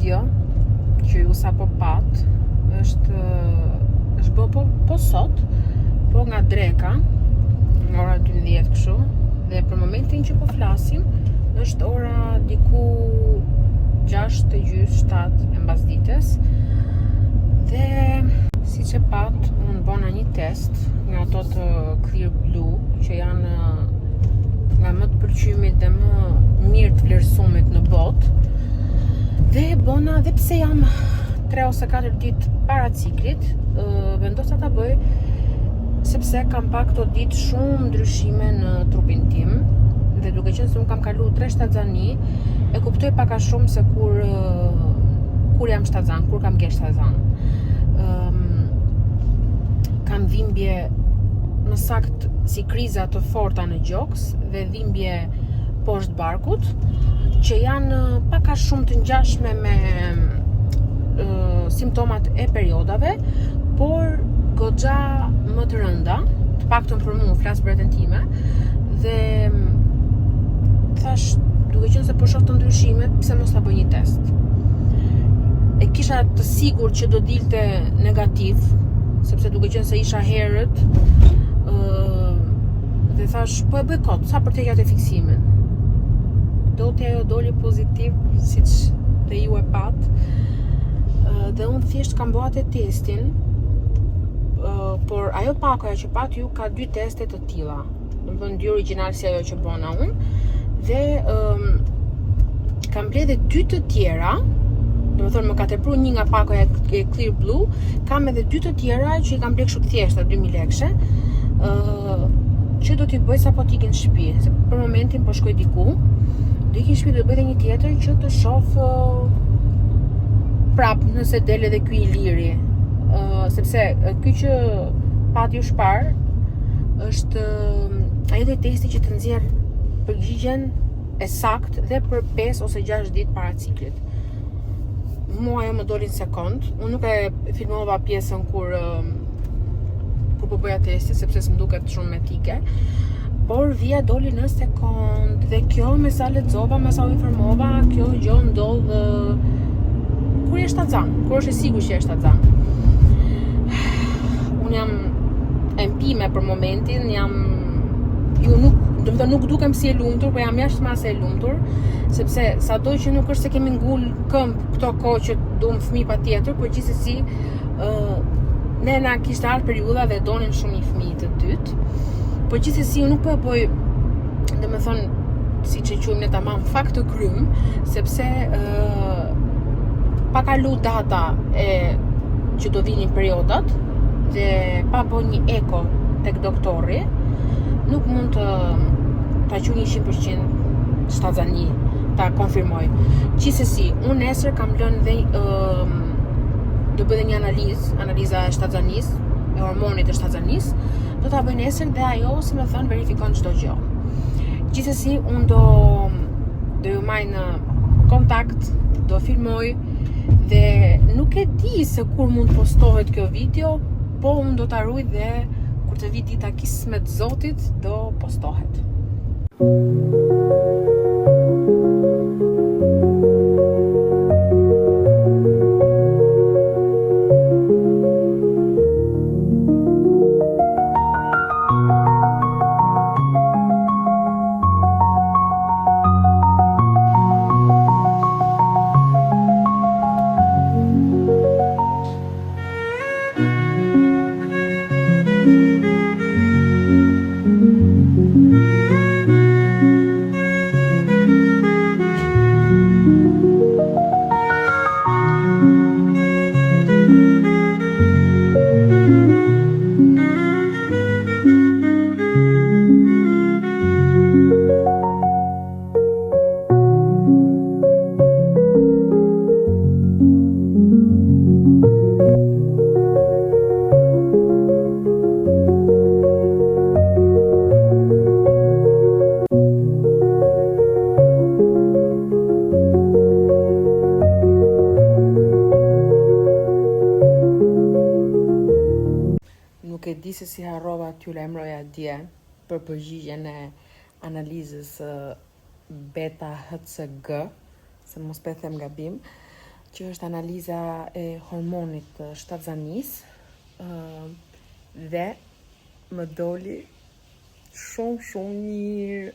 video që ju sa po pat është bë po sot, po nga dreka, nga ora 12 kështu, dhe për momentin që po flasim është ora diku 6:30, 7 e mbasdites. Dhe siç e pat, unë bona një test nga ato të Clear Blue që janë nga më të pëlqymit dhe më mirë të vlerësumit në botë. Dhe bona, dhe pse jam 3 ose 4 ditë para ciklit, vendosa ta bëj sepse kam pak këto ditë shumë ndryshime në trupin tim, dhe duke qenë se unë kam kalu 3 shtatzani, e kuptoj pak a shumë se kur jam shtatzan, kur kam kesh shtatzan. Kam dhimbje më sakt si kriza të forta në gjoks dhe dhimbje poshtë barkut, që janë pak a shumë të ngjashme me simptomat e periodave, por goxha më të rënda, të paktën për mua, flas për veten time, dhe thash, duke qenë se po shoh të ndryshimet, pse mos ta bëj një test. E kisha të sigurt që do dilte negativ, sepse duke qenë se isha herët, dhe thash, po e bëj kot, sa për të hequr fiksimin. Ajo doli pozitiv, siç dhe ju e pat. Dhe unë thjesht kam bëu atë testin, por ajo pakoja që pat ju ka 2 teste të tilla. Domethënë 2 origjinal si ajo që bona unë, dhe kam blerë 2 të tjera. Domethënë më ka tepruar një nga pakoja e Clear Blue, kam edhe 2 të tjera që i kam blerë kështu të thjeshta, 2000 lekëshe, që do t'i bëj sapo t'ikin në shtëpi, se për momentin po shkoj diku. Do ikin në shtëpi, do bëj edhe një tjetër që të shoh prap nëse del edhe ky i liri. Sepse ky që pati u shpar është ai dhe testi që të nxjerr përgjigjen e sakt dhe për 5 ose 6 ditë para ciklit. Mua ajo më doli në sekond. Unë nuk e filmova pjesën kur po bëja testin, sepse s'm duket shumë etike, por vija doli në sekond. Dhe kjo, me sa lexova, me sa u informova, kjo gjë ndodh kur je shtatzan, kur është e sigurt që je shtatzan. Unë jam empime për momentin, nuk dukem si e lumtur, por jam jashtë mase e lumtur, sepse sado që nuk është se kemi ngul këmbë këto kohë që duam fëmijë patjetër, por gjithsesi ne na kishte ardhur periudha dhe donin shumë një fëmijë të dytë. Por gjithsesi unë nuk po e bëj, domethënë, siç e quajmë ne tamam fakt të krym, sepse pa kalu data që do vinin periodat dhe pa bën një eko tek doktori, nuk mund të ta quaj 100% shtatzani, ta konfirmoj. Gjithsesi, unë nesër kam lënë dhe do bëj një analiza e shtatzanisë, e hormonit të shtatzanisë, do ta bëj nesër dhe ajo, si më thon, verifikon çdo gjë. Gjithsesi, unë do ju maj në kontakt, do filmoj, dhe nuk e di se kur mund postohet kjo video, po unë do ta ruaj dhe kur të vi dita kismet Zotit, do postohet. Nuk e di se si harrova t'ju lajmëroja dje për përgjigjen e analizës beta HCG, se mos pe them gabim, që është analiza e hormonit të shtatzanisë, dhe më doli shumë mirë.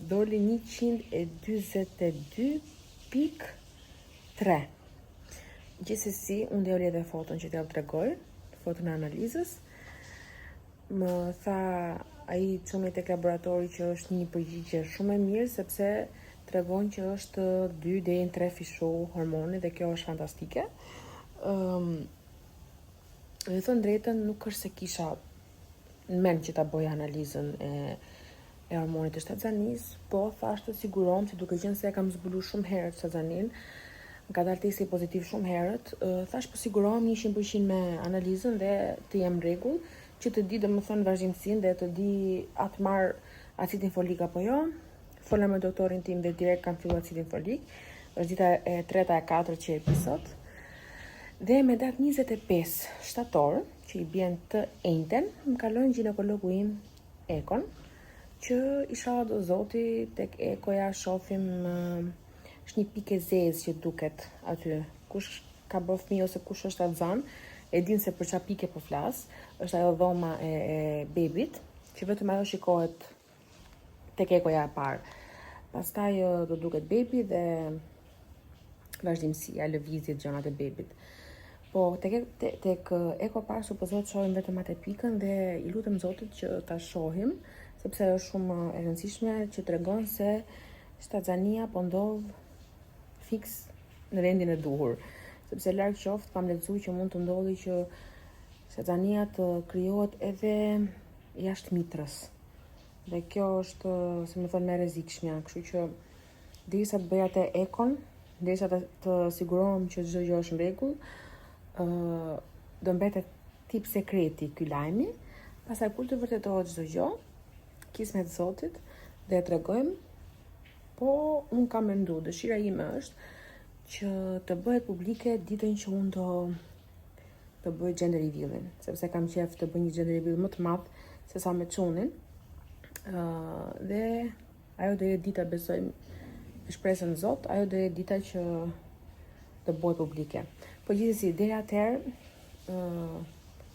Doli 142.3. Gjithsesi, unë dhe edhe foton që t'ja u tregoj, foton e analizës. Më tha ai çuni tek laboratori që është një përgjigje shumë e mirë, sepse tregon që është 2 deri në 3 fishu hormoni dhe kjo është fantastike. Dhe thënë drejtën, nuk është se kisha në mend që ta bëj analizën e hormonit të shtatzanisë, po thash të sigurohem se duke qenë se e kam zbuluar shumë herët shtatzanin, ka dalë testi pozitiv shumë herët, thash po sigurohem 100% me analizën dhe të jem në rregull, që të di domethënë vazhdimsinë dhe të di atë marr acidin folik apo jo. Fola me doktorin tim dhe direkt kam filluar acidin folik. Është dita e 3-a e 4 që e pi sot. Dhe me datë 25 shtator, që i bjen të ejnëten, më kalon ginekologu im Ekon, që isha do zoti tek Ekoja shohim është një pikë e zezë që duket aty. Kush ka bërë fëmijë ose kush është atzan, e din se për çfarë pikë po flas. Është ajo dhoma e bebit, që vetëm ajo shikohet tek Ekoja e parë. Pastaj do duket bebi dhe vazhdimësia, lëvizjet, gjonat e bebit. Po tek Eko parë supozohet shohim vetëm atë pikën dhe i lutem Zotit që ta shohim, sepse është shumë e rëndësishme që tregon se shtatzania po ndodh fiks në vendin e duhur. Sepse larg qoftë kam lexuar që mund të ndodhi që shtatzania të krijohet edhe jashtë mitrës. Dhe kjo është, se më thonë, më e rrezikshmja, kështu që derisa të bëj atë Ekon, derisa të sigurohem që çdo gjë është në rregull, do mbetet tip sekreti ky lajmi. Pastaj kur të vërtetohet çdo gjë, kismet e Zotit dhe e tregojmë. Po unë kam menduar, dëshira ime është që të bëhet publike ditën që unë do të bëj gender reveal-in, sepse kam qef të bëj një gender reveal më të madh se sa me çunin. Dhe ajo do jetë dita, besoj me shpresën e Zot, ajo do jetë dita që të bëhet publike. Po gjithsesi, deri atëherë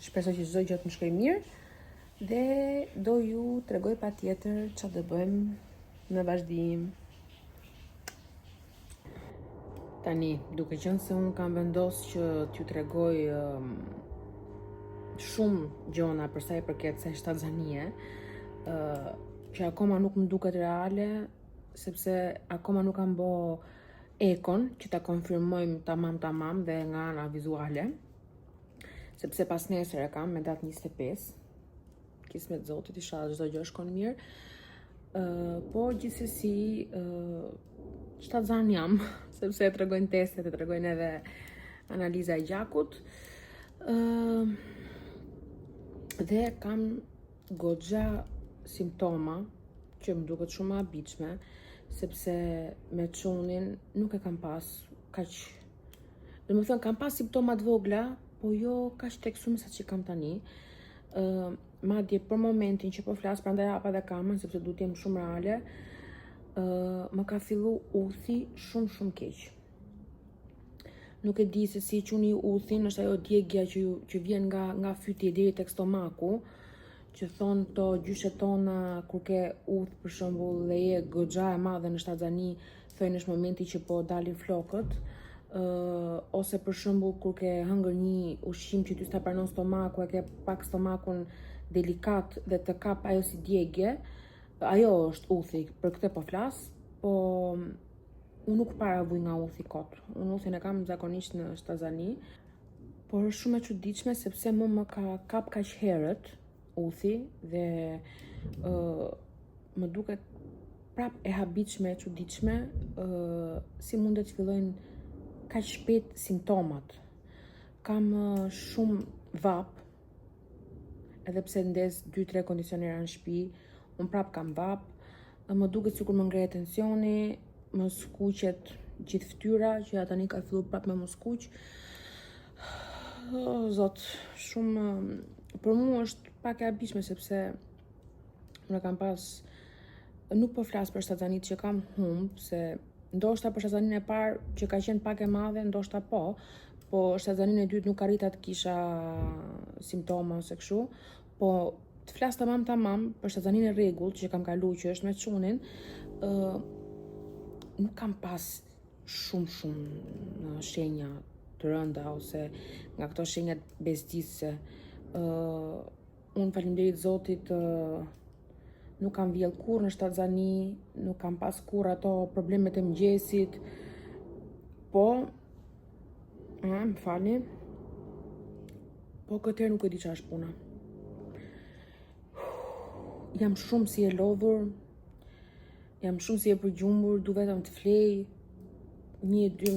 shpresoj që çdo gjë të më shkojë mirë dhe do ju tregoj patjetër çfarë do bëjmë në vazhdim. Tani, duke qenë se unë kam vendosur që t'ju tregoj shumë gjona për sa i përket se shtatzanie, që akoma nuk më duket reale, sepse akoma nuk kam bë Ekon që ta konfirmojmë tamam dhe nga ana vizuale, sepse pas nesër e kam me datë 25, kismet Zotit, inshallah çdo gjë shkon mirë. Po gjithsesi shtatzan jam, sepse e tregojnë testet, e tregojnë edhe analiza e gjakut. Dhe kam goxha simptoma që më duket shumë e habitshme, sepse me çunin nuk e kam pas kaq. Domethënë kam pas simptoma të vogla, po jo kaq teksume sa që kam tani. Madje për momentin që po flas, prandaj hapa dhe kamën sepse duhet të jem shumë reale, më ka fillu uthi shumë keq. Nuk e di se si quni uthin, është ajo djegja që vjen nga fytje deri tek stomaku, që thonë to gjyshet tona kur ke uth për shembull dhe je goxha e madhe në shtatzani, thojnë është momenti që po dalin flokët, ose për shembull kur ke hëngër një ushqim që ty s'ta pranon stomaku, e ke pak stomakun delikat dhe të kap ajo si djegje, ajo është uthi, për këtë po flas, po unë nuk para vuj nga uthi kot. Unë uthin e kam zakonisht në shtatzani, por është shumë e çuditshme sepse më ka kap kaq herët uthi dhe më duket prap e habitshme, e çuditshme, si mundet të fillojnë kaq shpejt simptomat. Kam shumë vap, edhe pse ndez 2-3 kondicionera në shtëpi, unë prap kam vap, më duket sikur më ngrehet tensioni, më skuqet gjithë fytyra, që ja tani ka filluar prap me më skuq. Zot, shumë për mua është pak e habitshme sepse unë kam pas, nuk po flas për shtatzanit që kam humb, se ndoshta për shtazaninë e parë që ka qenë pak e madhe, ndoshta po shtazaninë e dytë nuk arrita të kisha simptoma ose kështu, po të flas tamam për shtazaninë e rregullt që kam kalu që është me çunin, nuk kam pas shumë shenja të rënda ose nga këto shenjat bezdisë. Unë faleminderit Zotit nuk kam vjell kur në shtazani, nuk kam pas kur ato problemet e mëngjesit, po më falni, po këtë herë nuk e di çfarë është puna. Jam shumë si e lodhur, jam shumë si e përgjumbur, du vetëm të flej, 1-2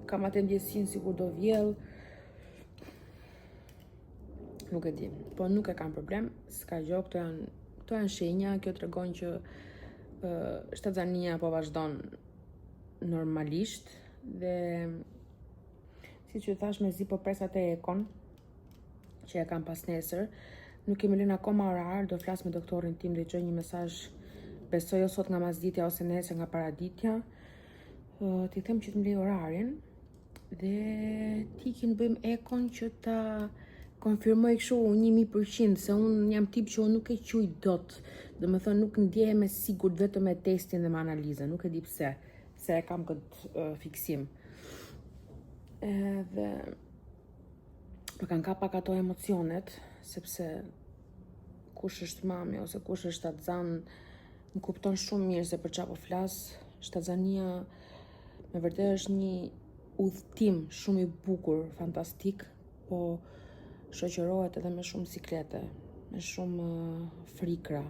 kam atë ndjesinë sikur do vjell. Nuk e di, po nuk e kam problem, s'ka gjë, këto janë shenja, kjo tregon që shtazania po vazhdon normalisht dhe siç ju thash mezi po pres atë ekon që e kam pas nesër. Nuk kemi lënë akoma orar, do flas me doktorin tim dhe gjoj një mesazh, besoj o sot nga masditja ose nesër nga paraditja. Ti them që të mblej orarin dhe ti kin bëjmë ekon që ta konfirmoj kështu 1000%, se unë jam tip që unë nuk e quj dot. Do me thënë nuk ndjehem e sigurt vetëm me testin dhe me analizën, nuk e di pse, se e kam këtë fiksim. Dhe më kanë ka pak ato emocionet, sepse kush është mami ose kush është shtazan më kupton shumë mirë se për çfarë po flas. Shtazania me vërtet është një udhtim shumë i bukur, fantastik, po shoqërohet edhe me shumë siklete, me shumë frikra.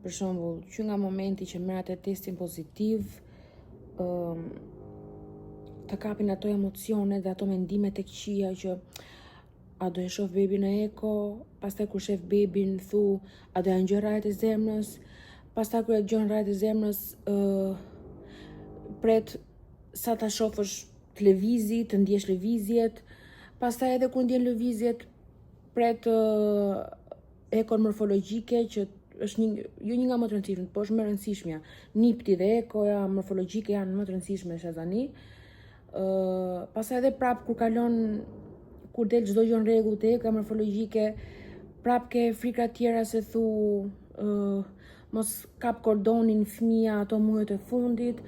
Për shembull, që nga momenti që merr atë testin pozitiv, të kapin ato emocione dhe ato mendime të këqija që a do e shoh bebin në eko, pastaj kur shef bebin thu, a do janë gjë rrajt e zemrës, pastaj kur e dëgjon rrajt e zemrës, pret sa ta shofësh televizi, të ndjesh lëvizjet, pastaj edhe kur ndjen lëvizjet, pret ekon morfologjike që është jo një nga më të rëndësishme, po është më rëndësishmja. Nipti dhe ekoja morfologjike janë më të rëndësishme në shtazani. Pastaj edhe prap kur kalon kur del çdo gjë në rregull te eka morfologjike, prap ke frikra tjera se thu mos kap kordonin fëmia ato muajt e fundit.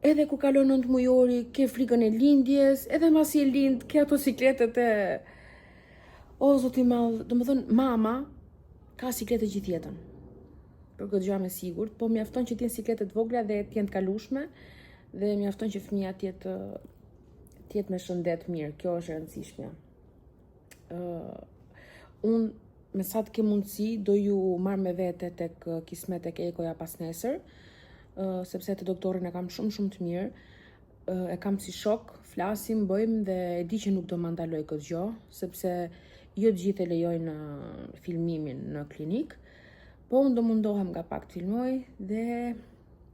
Edhe kur kalon 9 mujori, ke frikën e lindjes, edhe masi e lind, ke ato sikletet e o zoti i madh, domethënë mama ka siklete gjithë jetën. Për këtë gjë me sigurt, po mjafton që të jenë siklete të vogla dhe të jenë të kalueshme dhe mjafton që fëmia të jetë me shëndet mirë. Kjo është e rëndësishmja. Unë me sa të ke mundësi do ju marr me vete tek Kismet tek ekoja pas nesër, sepse te doktorin e kam shumë të mirë. E kam si shok, flasim, bëjmë dhe e di që nuk do më ndaloj këtë gjë, sepse jo të gjithë e lejojnë filmimin në klinik, po unë do mundohem nga pak të filmoj dhe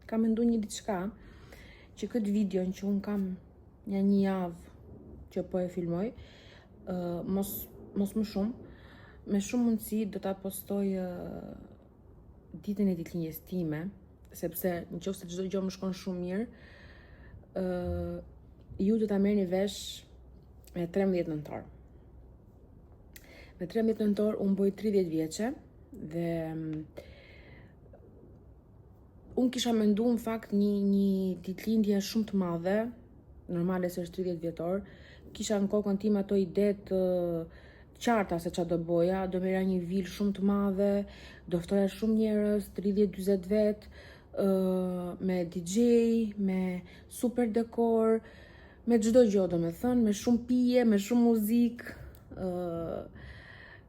kam menduar një diçka që këtë videon që unë kam një javë që po e filmoj, mos më shumë, me shumë mundësi do ta postoj ditën e ditëlindjes time, sepse nëse çdo gjë më shkon shumë mirë, ju do ta merrni vesh me 13 nëntor. Me 13 nëntor unë bëj 30 vjeçe dhe unë kisha menduar në fakt një ditëlindje shumë të madhe, normale se është 30 vjetor, kisha në kokën time ato ide të qarta se çfarë do bëja, do merja një vilë shumë të madhe, do ftoja shumë njerëz, 30-40 vet, me DJ, me super dekor, me çdo gjë domethënë, me shumë pije, me shumë muzikë,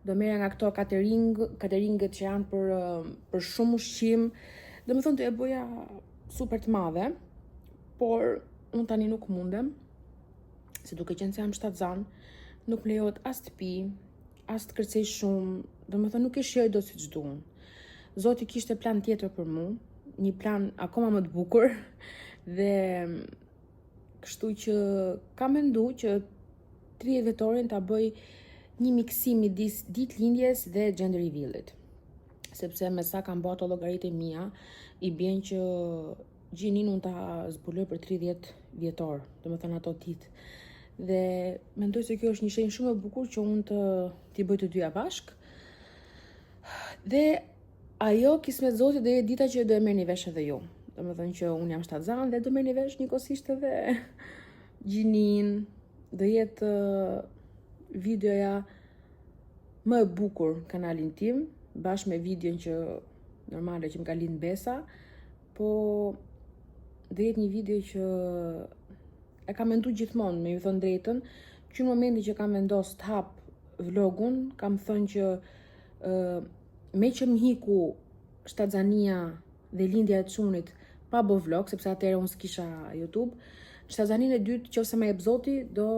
do merja nga këto cateringët që janë për shumë ushqim, domethënë do e bëja super të madhe, por unë tani nuk mundem, se duke qenë se jam shtazan, nuk më lejohet as të pi, as të kërcej shumë, domethënë nuk e shijoj dot siç duan. Zoti kishte plan tjetër për mua, një plan akoma më të bukur dhe kështu që kam menduar që 30 vjetorin ta bëj një miksim midis ditëlindjes dhe gender reveal-it. Sepse me sa kam bërë ato llogaritë mia, i bën që gjinin unë ta zbuloj për 30 vjetor, domethënë ato ditë. Dhe mendoj se kjo është një shenjë shumë e bukur që unë t'i bëj të dyja bashk. Dhe ajo kismet Zotit do jetë dita që do e merrni vesh edhe ju. Domethënë që unë jam shtatzan dhe do merrni vesh njëkohësisht edhe gjinin. Do jetë videoja më e bukur kanalin tim, bashkë me videon që normale që më ka lind Besa, po do jetë një video që e kam mendu gjithmonë, me ju thënë drejtën, që në momentin që kam vendos të hap vlogun, kam thënë që me që më hiku shtatzania dhe lindja e çunit pa bo vlog, sepse atëherë unë s'kisha YouTube, shtatzanin e dytë nëse më jep Zoti, do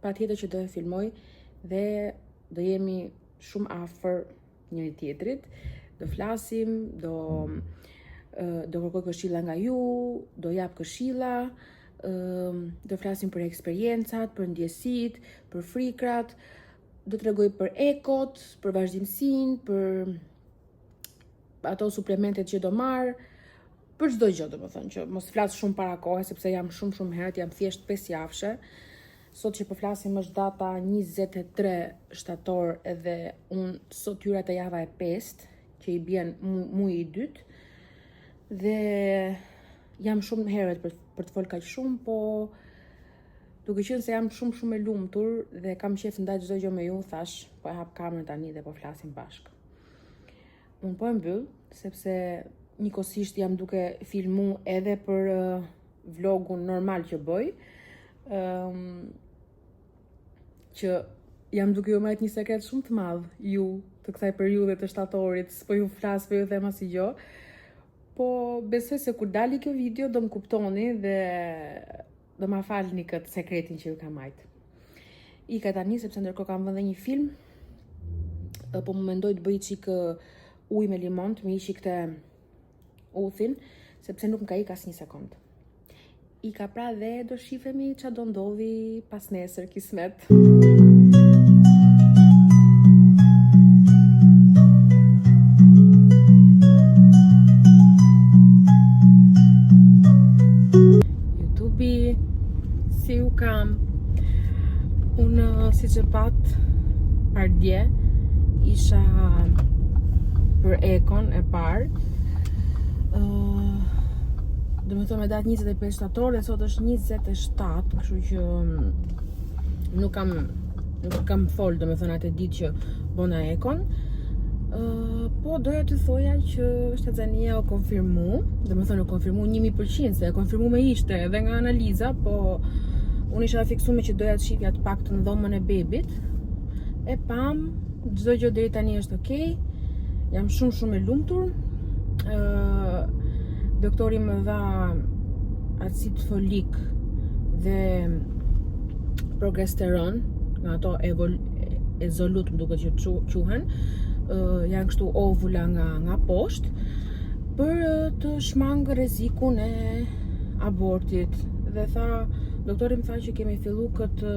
patjetër që do e filmoj dhe do jemi shumë afër njëri tjetrit, do flasim, do kërkoj këshilla nga ju, do jap këshilla, do flasim për eksperiencat, për ndjesit, për frikrat, do t'rregoj për ekot, për vazhdimsinë, për ato suplementet që do marr, për çdo gjë, domethënë që mos flas shumë para kohe, sepse jam shumë herët, jam thjesht 5 javëshe. Sot që po flasim është data 23 shtator edhe unë sot hyra te java e 5, që i bjen muji i dytë. Dhe jam shumë herët për të folur kaq shumë, po duke qenë se jam shumë e lumtur dhe kam qejf ndaj çdo gjë me ju, thash, po e hap kamerën tani dhe po flasim bashkë. Unë po e mbyll, sepse njëkohësisht jam duke filmu edhe për vlogun normal që bëj, që jam duke ju marrë një sekret shumë të madh ju të kësaj periudhe të shtatorit, s'po ju flas, po ju them asgjë. Po besoj se kur dali kjo video do më kuptoni dhe do ma falni këtë sekretin që ju kam majt. Ika tani sepse ndërkohë kam vënë një film, po më mendoj të bëj çik ujë me limon, të më hiqi këtë uthin, sepse nuk më ka ikë asnjë sekond. Ika pra dhe do shifemi ç'a do ndodhi pas nesër, kismet. Si u kam, unë si që pat pardje isha për ekon e parë, do me thënë me datë 25 shtator dhe sot është 27, kështu që nuk kam folë, do me thënë atë ditë që bona ekon, po doja të thoja që shtatzania o konfirmu, do me thënë o konfirmu 1000%, se e konfirmu me ishte edhe nga analiza, po unë isha fiksuar që doja të shifja të paktën dhomën e bebit, e pam, çdo gjë deri tani është okay, jam shumë e lumtur, doktori më dha acid folik dhe progesteron, nga ato ezolut më duket që quhen, janë kështu ovula nga poshtë, për të shmangë rrezikun e abortit. Dhe doktori më tha që kemi fillu këtë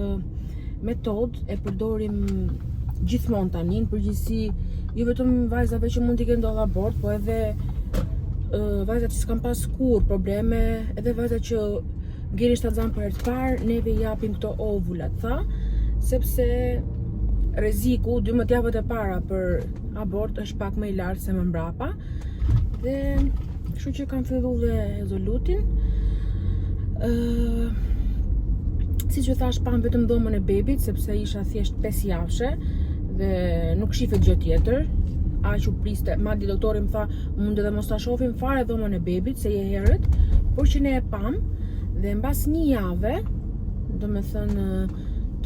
metodë, e përdorim gjithmonë tani, në përgjithësi, jo vetëm vajzave që mund t'i kenë ndodhur abort, po edhe vajzat që s'kan pas kur probleme, edhe vajzat që ngjerin shtatzan për herë të parë, neve i japim këto ovulat, tha, sepse rreziku 12 javët e para për abort është pak më i lartë se më mbrapa. Dhe kështu që kam filluar dhe ezolutin. Siç ju thash, pam vetëm dhomën e bebit, sepse isha thjesht 5 javëshe dhe nuk shifet gjë tjetër. Aq u priste, madje doktori më tha, mund edhe mos ta shohim fare dhomën e bebit, se je herët, por që ne e pam dhe mbas një jave, do me thënë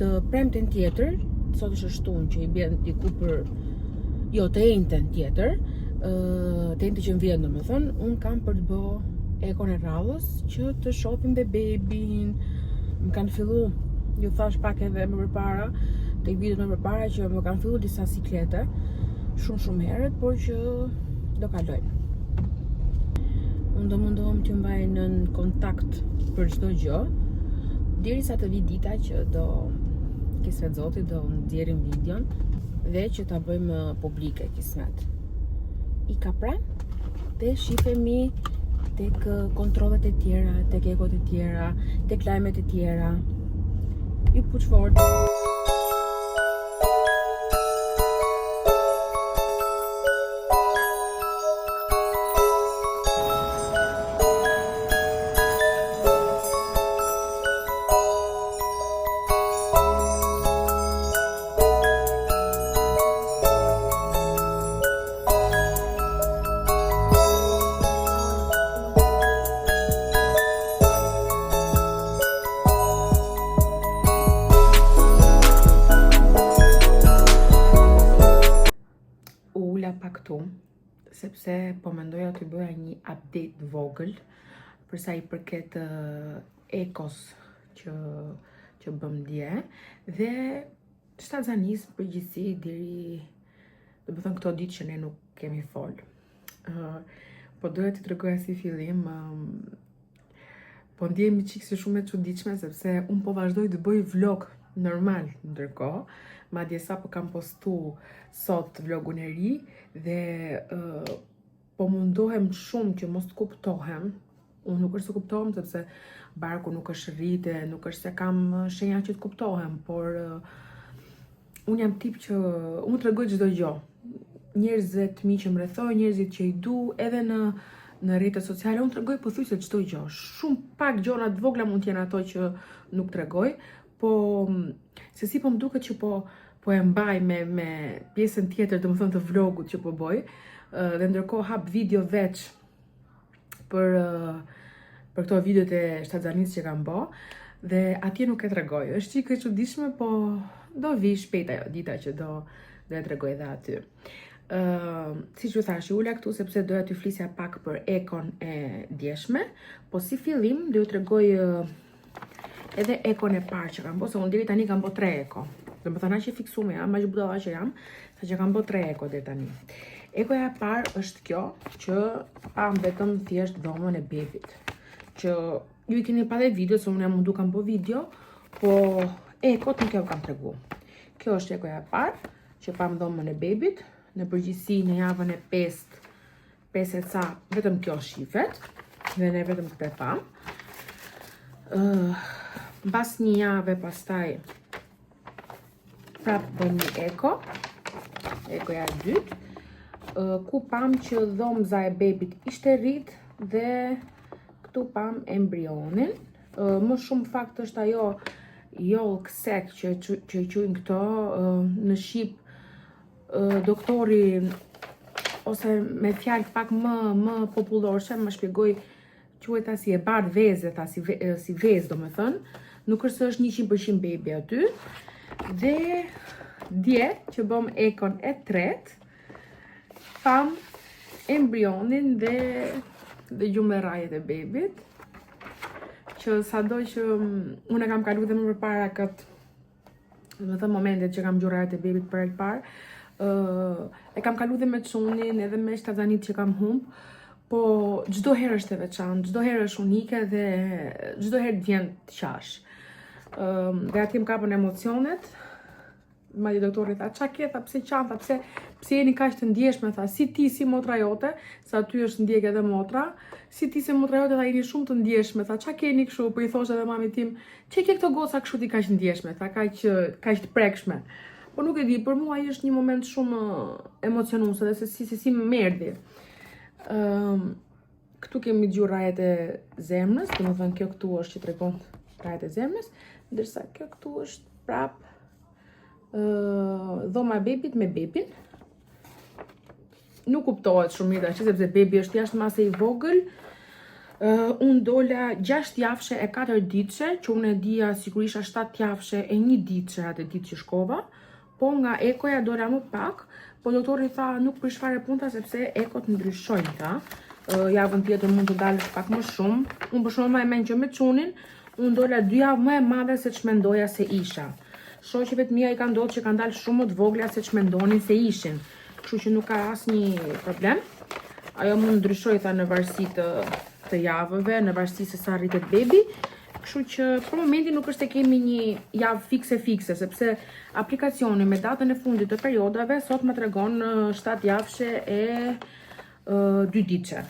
të premten tjetër, sot është shtunë që i bjen diku për, jo, të enjten tjetër, të enjten që më vjen, do me thënë, unë kam për të bë ekon e radhës që të shohim dhe bebin. Më kanë fillu, ju thash pak edhe më përpara, tek videot më përpara, që më kanë fillu disa siklete, shumë herët, por që do kalojnë. Unë do mundohem të mbaj në kontakt për çdo gjë, derisa të vi dita që do kismet Zoti, do nxjerrim videon dhe që ta bëjmë publike kismet. I ka pra, dhe shifemi tek kontrollet e tjera, tek ekot e tjera, tek lajmet e tjera. Ju push forward. Pak këtu, sepse po mendoja të bëja një update vogël përsa i përket ekos që bëm dje dhe shtatzanis përgjithësi deri do të thënë këto ditë që ne nuk kemi fol. Po doja të tregoja si fillim, po ndjehemi çik si shumë e çuditshme sepse un po vazhdoj të bëj vlog normal ndërkohë. Madje sa po kam postu sot vlogun e ri dhe po mundohem shumë që mos të kuptohem. Unë nuk është të kuptohem sepse barku nuk është rrite, nuk është se kam shenja që të kuptohem, por unë jam tip që unë tregoj çdo gjë. Njerëzit mi që më rrethojnë, njerëzit që i du, edhe në rrjetet sociale unë tregoj pothuajse çdo gjë. Shumë pak gjëra të vogla mund të jenë ato që nuk tregoj, po se si po më duket që po e mbaj me pjesën tjetër, domethënë të vlogut që po bëj, dhe ndërkohë hap video veç për këto videot e shtatzanisë që kam bë, dhe atje nuk e tregoj. Është çik e çuditshme, po do vi shpejt ajo dita që do e tregoj edhe aty. Siç ju thash, ula këtu sepse doja t'ju flisja pak për ekon e djeshme, po si fillim do ju tregoj edhe ekon e parë që kam bë, se unë deri tani kam bë 3 eko. Do më thëna që fiksume jam, aq budalla që jam, sa që kam bë 3 eko deri tani. Ekoja e parë është kjo, që pam vetëm thjesht dhomën e bebit. Që ju i keni pa dhe video, se unë jam mundu kam bë video, po ekot nuk e kam tregu. Kjo është ekoja e parë, që pam dhomën e bebit, në përgjithësi në javën e 5 e ca, vetëm kjo shifet, dhe ne vetëm këtë e pam. Mbas një jave pastaj prap bëm një ekoja e dytë, ku pam që dhomza e bebit ishte rrit dhe këtu pam embrionin. Më shumë fakt është ajo yolk sac që i quajnë këto në shqip, doktori ose me fjalë pak më popullore më shpjegoi, quhet si e bardh vezë, si vezë domethënë. Nuk është se është 100% baby aty. Dhe dje që bëm ekon e tretë, pam embrionin dhe gjumërrajet e bebit, që sado që unë kam kalu dhe më përpara këtë momentet që kam gjumërrajet e bebit për e parë, e kam kalu dhe me çunin edhe me shtatzanit që kam humb, po çdo herë është e veçantë, çdo herë është unike dhe çdo herë vjen të qash. Dhe atje më kapën emocionet. Madje doktori tha, qa ke, tha, pse qanta, pse jeni kaq të ndjeshme, tha, si ti, si motra jote, sa aty është ndjek edhe motra, si ti, si motra jote, tha, jeni shumë të ndjeshme, tha, qa keni kështu, po i thosh edhe mami tim, që ke këto goca kështu ti kaq ndjeshme, tha, kaq të prekshme. Po nuk e di, për mua është një moment shumë emocionuese dhe se si më merdhi. Këtu kemi gjuar rajet e zemrës, domethënë kjo këtu është që tregon rajet e zemrës, ndërsa kjo këtu është prap dhoma e bebit me bebin. Nuk kuptohet shumë mirë tash sepse bebi është jashtë mase i vogël. Unë dola 6 javshe e 4 ditëshe, që unë e dija sigurisht 7 javshe e 1 ditëshe atë ditë që shkova, po nga ekoja dola më pak, po doktori tha nuk për çfarë punta sepse ekot ndryshojnë ta. Javën tjetër mund të dalësh pak më shumë. Unë për shembull e mend që me çunin, unë dola 2 javë më e madhe se ç'mendoja se isha. Shoqeve të mia i ka ndodhur që kanë dalë shumë më të vogla se ç'mendonin se ishin. Kështu që nuk ka asnjë problem. Ajo mund ndryshoj tha në varësi të javëve, në varësi se sa rritet bebi. Kështu që për momentin nuk është se kemi një javë fikse, sepse aplikacioni me datën e fundit të periodave sot më tregon 7 javshe e 2 ditëshe.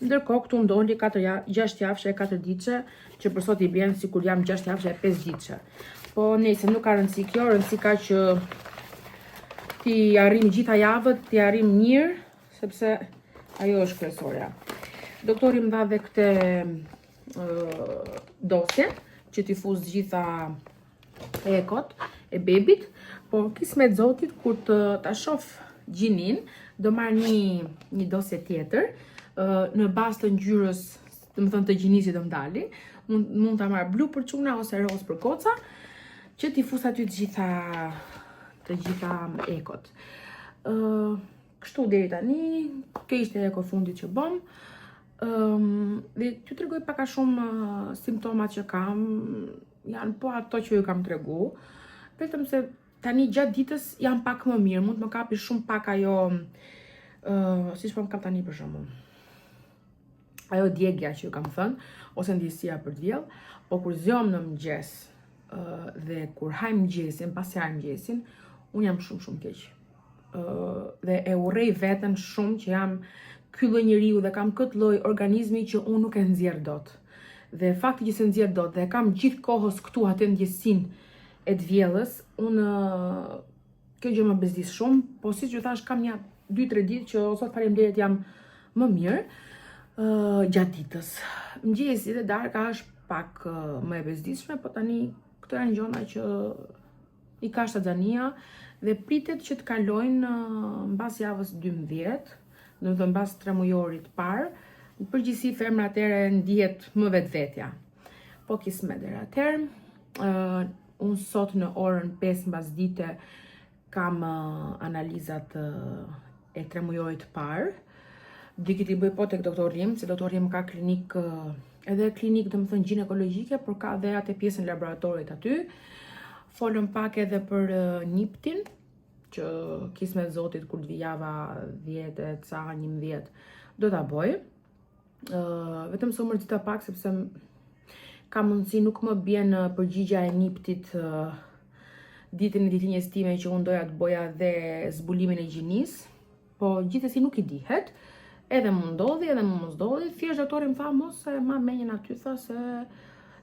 Ndërkohë këtu më doli 6 javëshe e 4 ditëshe, që për sot i bjen si kur jam 6 javëshe e 5 ditëshe. Po nëse nuk ka rëndësi kjo, rëndësi ka që ti arrim gjitha javët, ti arrim mirë, sepse ajo është kryesorja. Doktori më dha dhe këte dosje, që t'i fuz gjitha ekot e bebit, po kismet zotit kur ta shoh gjinin, do marr një dosje tjetër, në bazë të ngjyrës, domethënë të gjinisit do mdali, mund ta marr blu për çuna ose roz për goca, që t'i fus aty të gjitha ekot. Kështu deri tani, kjo ishte eko fundit që bëm. Dhe t'ju tregoj pak a shumë simptomat që kam, janë po ato që ju kam tregu, vetëm se tani gjatë ditës jam pak më mirë, mund të më kapi shumë pak ajo, siç po më kap tani për shembull. Ajo djegja që ju kam thënë, ose ndjesia për diell, po kur zjom në mëngjes dhe kur haj mëngjesin, pasi haj mëngjesin, unë jam shumë keq. Dhe e urrej veten shumë që jam ky lloj njeriu dhe kam këtë lloj organizmi që unë nuk e nxjerr dot. Dhe fakti që se nxjerr dot dhe kam gjithë kohës këtu atë ndjesin e të vjellës, unë kjo gjë më bezdis shumë, po siç ju thash kam një 2-3 ditë që sot faleminderit jam më mirë. Gjatë ditës. Mëngjesi dhe darka është pak më e bezdisshme, po tani këto janë gjëra që i ka shtatzania dhe pritet që të kalojnë mbas javës 12, domethënë mbas 3 mujorit parë, në përgjithësi femra atëherë ndihet më vetvetja. Po kismet deri atëherë, unë sot në orën 5 mbasdite kam analizat e 3 mujorit parë. Dikit i bëj po tek doktori im, se doktori im ka klinik, edhe klinik domethënë ginekologjike, por ka dhe atë pjesën laboratorit aty. Folëm pak edhe për niptin, që kismet zotit kur të vi java 10 e ca 11 do ta bëj. Vetëm së mërzita pak sepse ka mundësi nuk më bjen përgjigja e niptit ditën e ditëlindjes time që unë doja të boja dhe zbulimin e gjinis, po gjithsesi nuk i dihet. Edhe më ndodhi, edhe më mos ndodhi, thjesht doktori më tha mos e ma menjen aty, tha se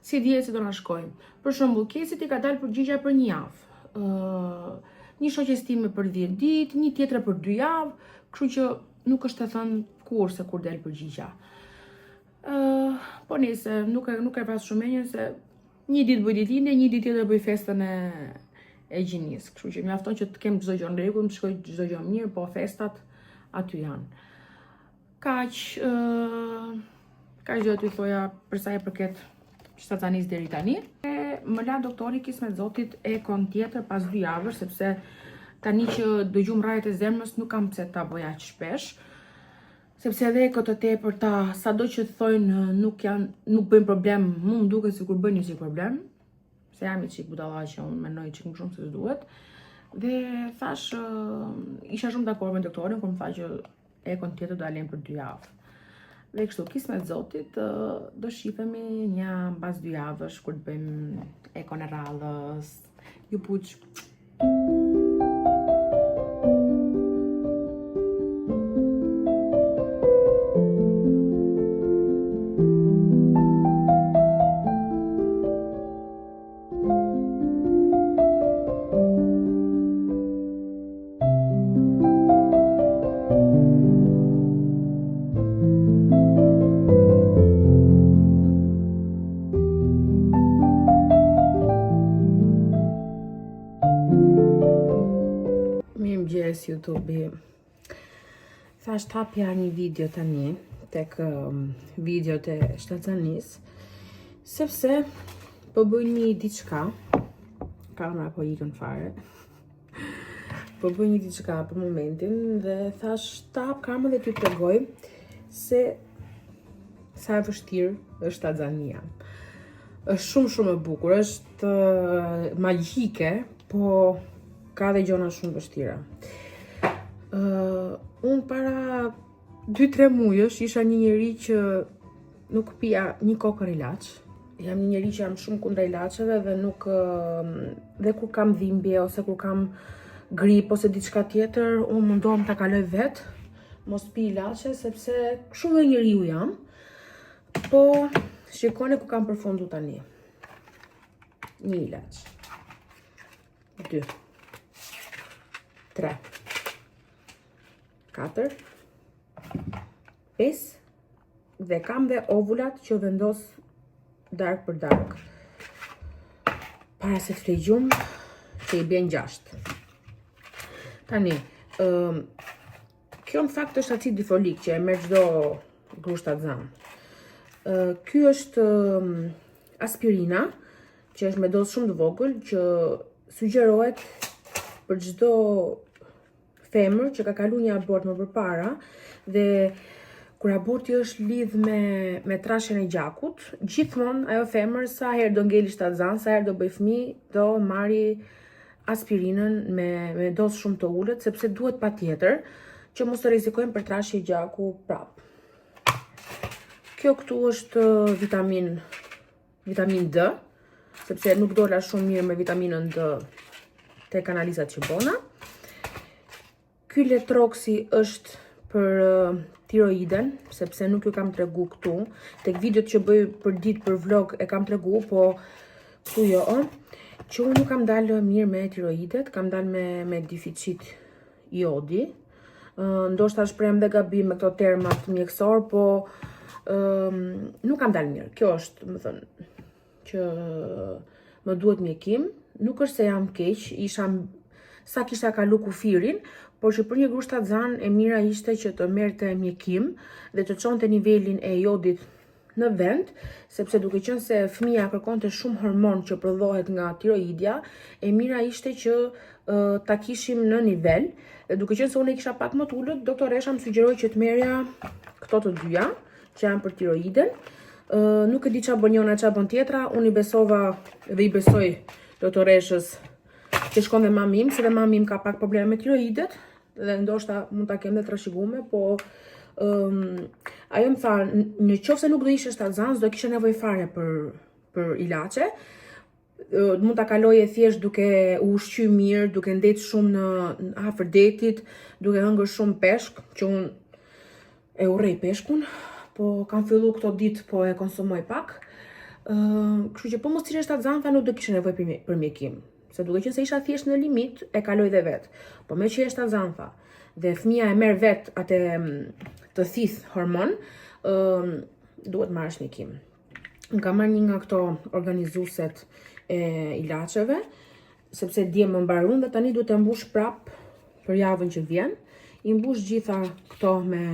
si dihet se do na shkojmë. Për shembull, kesit i ka dalë përgjigja për 1 javë. Një shoqes time për 10 ditë, një tjetër për 2 javë, kështu që nuk është të thënë kur se kur del përgjigja. Po nëse nuk e pas shumë menjen se një ditë bëj ditëlindje, një ditë tjetër bëj festën e gjinis. Kështu që mjafton që të kem çdo gjë në rregull, të shkoj çdo gjë mirë, po festat aty janë. Kaq do t'ju thoja për sa i përket shtatzanis deri tani. Më la doktori kismet zotit ekon tjetër pas 2 javësh, sepse tani që dëgjum rrajet e zemrës nuk kam pse ta bëj aq shpesh. Sepse edhe ekot e tepërta, sado që thojnë nuk bëjnë problem, mu më duket sikur bëjnë një problem, se jam i çik budalla që unë mendoj çik më shumë se s'duhet. Dhe thash, isha shumë dakord me doktorin kur më tha që ekon tjetër do alem për 2 javë. Dhe kështu, kismet zotit, do shifemi një mbas 2 javësh kur të bëjmë ekon e radhës. Ju puq. YouTube. Thash t'hapja një video tani tek videot e shtatzanis, sepse po bëj një diçka, kamera po ikën fare, po bëj një diçka për momentin dhe thash t'hap kamerën dhe t'ju tregoj se sa e vështirë është shtatzania. Është shumë e bukur, është magjike, po ka dhe gjona shumë vështira. Unë para 2-3 mujësh isha një njeri që nuk pija një kokër ilaç. Jam një njeri që jam shumë kundra ilaçeve dhe nuk dhe kur kam dhimbje ose kur kam grip ose diçka tjetër, unë mundohem ta kaloj vet, mos pi ilaçe sepse kështu dhe njeriu jam. Po shikoni ku kam përfundu tani. 1 ilaç. 2. 3. 4. 5. Dhe kam dhe ovulat që vendos dark për dark. Para se të flej gjumë, që i bjen 6. Tani, kjo në fakt është acid difolik që e merr çdo grushta zanë. Ky është aspirina, që është me dozë shumë të vogël, që sugjerohet për çdo femër që ka kaluar një abort më përpara dhe kur aborti është lidh me trashjen e gjakut, gjithmonë ajo femër sa herë do ngeli shtatzan, sa herë do bëj fëmijë, do marri aspirinën me dozë shumë të ulët, sepse duhet patjetër që mos të rrezikojmë për trashje gjaku prap. Kjo këtu është vitamin D, sepse nuk dola shumë mirë me vitaminën D tek analizat që bona. Ky letroksi është për tiroiden, sepse nuk ju kam tregu këtu. Tek videot që bëj për ditë për vlog e kam tregu, po këtu jo. Që unë nuk kam dalë mirë me tiroidet, kam dalë me deficit jodi. Ndoshta shprehem dhe gabim me këto termat mjekësor, po nuk kam dalë mirë. Kjo është, më thënë, që më duhet mjekim. Nuk është se jam keq, sa kisha kalu kufirin, por që për një grushtatzan e mira ishte që të merrte mjekim dhe të çonte nivelin e jodit në vend, sepse duke qenë se fëmia kërkonte shumë hormon që prodhohet nga tiroidja, e mira ishte që ta kishim në nivel. Dhe duke qenë se unë e kisha pak më të ulët, doktoresha më sugjeroi që të merrja këto të dyja, që janë për tiroiden. Nuk e di çfarë bën njëra, çfarë bën tjetra. Unë i besova dhe i besoj doktoreshës që shkon dhe mamim, se dhe mamim ka pak probleme me tiroidet, dhe ndoshta mund ta kem dhe trashëgume, po ajo më tha, në qoftë se nuk do ishte shtatzan, do kishe nevojë fare për ilaçe. Mund ta kaloje thjesht duke u ushqyer mirë, duke ndetë shumë në afër detit, duke hëngër shumë peshk, që unë e urrej peshkun, po kam fillu këto ditë po e konsumoj pak. Kështu që po mos ishe shtatzan, tha nuk do kishe nevojë për mjekim. Se duke qenë se isha thjesht në limit, e kaloj dhe vetë. Po me që e shtatzan, tha, dhe fëmia e merr vetë atë të thith hormon, duhet marrësh mjekim. Më ka marrë një nga këto organizueset e ilaçeve, sepse dje më mbarun dhe tani duhet të mbush prap për javën që vjen. I mbush gjitha këto me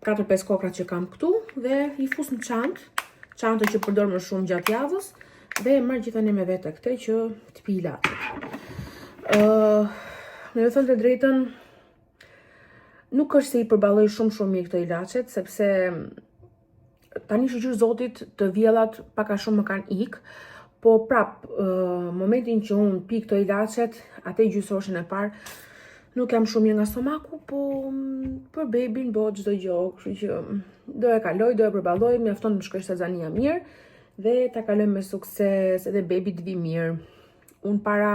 4-5 kokrat që kam këtu dhe i fus në çantën që përdor më shumë gjatë javës, dhe e marrë gjithani me vete këte që të pi ilaçet. Me thënë të drejtën, nuk është se i përballoj shumë mirë këto ilaçet, sepse tani shqyr zotit të vjellat paka shumë më kanë ik, po prap, momentin që unë pi këto ilaçet, atë gjysoshin e parë, nuk jam shumë mirë nga stomaku, po për bebin bëhet çdo gjë, kështu që do e kaloj, do e përballoj, mjafton të shkoj shtatzania mirë, dhe ta kaloj me sukses edhe bebi të vi mirë. Unë para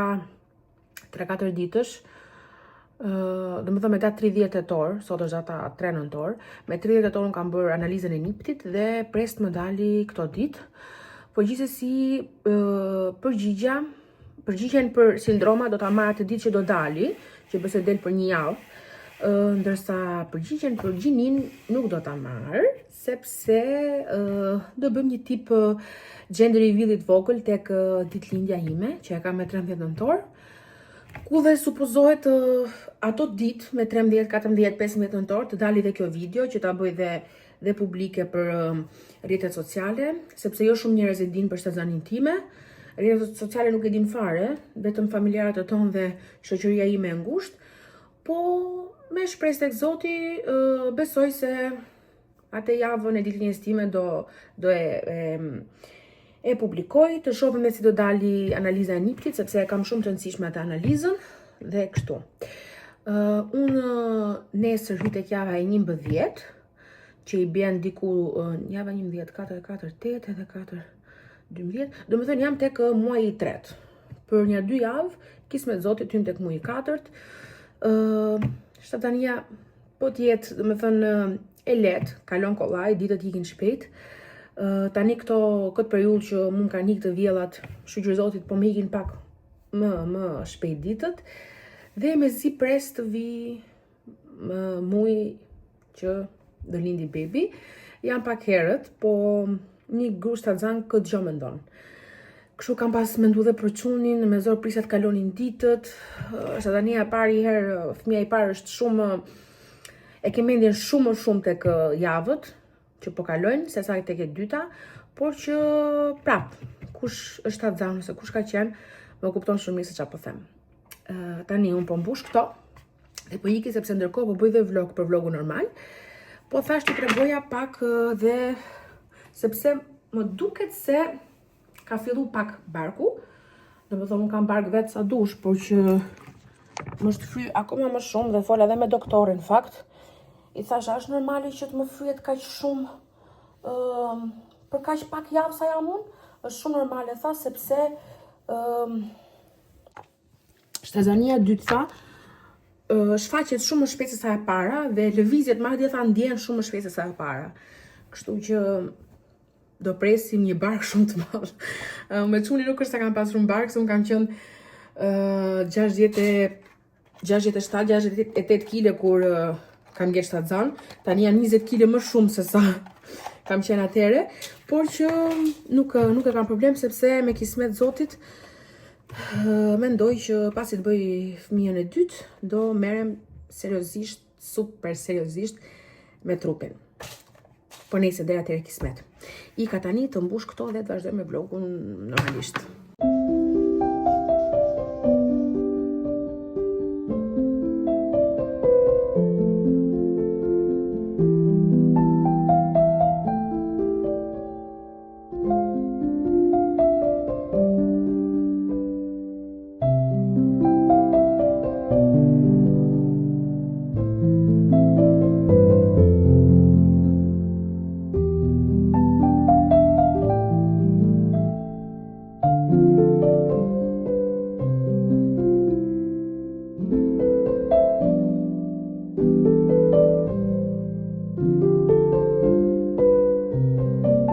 3-4 ditësh, dhe më thëmë me datë 30 tetor, sot është data 3 nëntor, me 30 tetor unë kam bërë analizën e niptit dhe prest më dali këto ditë, po gjithsesi përgjigjen për sindroma do ta marr atë ditë që do dali, që bëse del për një javë, ndërsa përgjigjen për gjinin nuk do ta marr, sepse do bëjmë një tip gender reveal-it vogël tek ditëlindja ime, që e kam me 13 nëntor, ku dhe supozohet ato ditë me 13, 14, 15 nëntor të dali dhe kjo video që ta bëj dhe publike për rrjetet sociale, sepse jo shumë njerëz e dinë për shtatzanin time. Rrjetet sociale nuk e din fare, vetëm familjarët e tonë dhe shoqëria ime e ngushtë, po me shpresë tek Zoti besoj se atë javën e ditëlindjes time do e publikoj, të shohim se si do dali analiza e niptit, sepse e kam shumë të rëndësishme atë analizën dhe kështu. Unë nesër hy tek java e 11, që i bjen diku java 11, 4, 4, 8 edhe 4, 12, do më thënë jam tek muaj i 3. Për një 2 javë, kismet Zotit hym tek muaj i 4. Shtatania po t'jetë, dhe me thënë, e letë, kalon kollaj, ditët ikin shpejt. Tani këtë periudhë që mund kanë ikë të vjellat, shqyqër Zotit, po më ikin pak më shpejt ditët. Dhe me zi pres të vi muj që do lindi bebi. Jam pak herët, po një grush të zanë këtë gjë me ndonë. Kështu kam pas mendu dhe për qunin, me zor prisat kalonin ditët, sa tani e pari herë, fëmija i parë është shumë, e ke mendjen shumë tek javët, që po kalojnë, se sa tek e dyta, por që prap, kush është atë zanë, se kush ka qenë, më kupton shumë mirë se çfarë po them. Tani unë po mbush këto, dhe po iki sepse ndërkohë po bëj dhe vlog për vlogu normal, po thash të tregoja pak dhe sepse më duket se ka fillu pak barku, dhe më thonë unë kam bark vetë sa dush, por që më shtë akoma më shumë dhe fola edhe me doktorin, fakt. I thash, është normali që të më fryet kaq shumë për kaq pak javë sa jam unë? Është shumë normale, tha, sepse shtazania dytë tha, shfaqet shumë më shpejt se sa e para dhe lëvizjet madje tha ndjen shumë më shpejt se sa e para. Kështu që do presim një bark shumë të madh. Me çuni nuk është se kam pasur një bark, se unë kam qenë 67-68 kg kur kam ngjesh ta zan. Tani janë 20 kg më shumë se sa kam qenë atëre, por që nuk e kam problem sepse me kismet Zotit mendoj që pasi të bëj fëmijën e dytë, do merrem seriozisht, super seriozisht me trupin. Po nejse, deri atëherë kismet. Ika tani të mbush këto dhe të vazhdoj me vlogun normalisht.